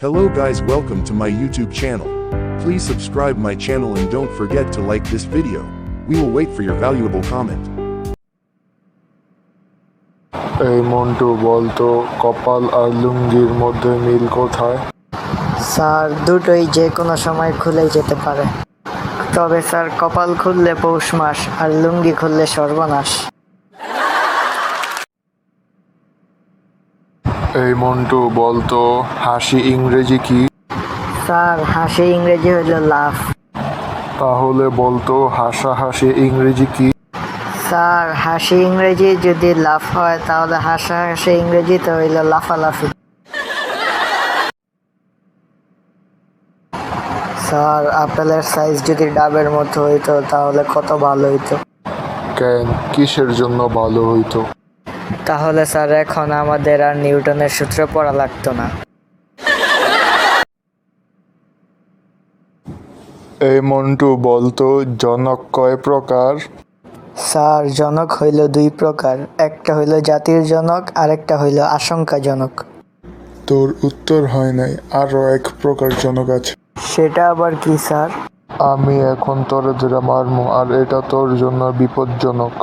Hello guys, welcome to my YouTube channel. Please subscribe my channel and don't forget to like this video. We will wait for your valuable comment. এই মন্টু বলতো কপাল আর লুঙ্গির মধ্যে মিল কোথায়? Sir দুটোই যে কোনো সময় খুলে যেতে পারে, তবে স্যার কপাল খুললে পৌষ মাস আর লুঙ্গি খুললে সর্বনাশ। এই মন্টু বলতো হাসি ইংরেজি কি? স্যার হাসি ইংরেজি হইল লাফ। তাহলে বলতো হাসাহাসি ইংরেজি কি? স্যার হাসি ইংরেজি যদি লাফ হয় তাহলে হাসাহাসি ইংরেজিতে হইল লাফালাফি। স্যার আপেলের সাইজ যদি ডাবের মতো হইতো তাহলে কত ভালো হইতো। কেন, কিসের জন্য ভালো হইতো? তাহলে স্যার এখন আমাদের আর নিউটনের সূত্র পড়া লাগতো না। এই মন্টু বলতো জনক কয় প্রকার? স্যার জনক হইল দুই প্রকার, একটা হইল জাতির জনক আর একটা হইল আশঙ্কাজনক। তোর উত্তর হয় নাই, আরো এক প্রকার জনক আছে। সেটা আবার কি স্যার? আমি এখন তোরে ধরে মারমু আর এটা তোর জন্য বিপজ্জনক।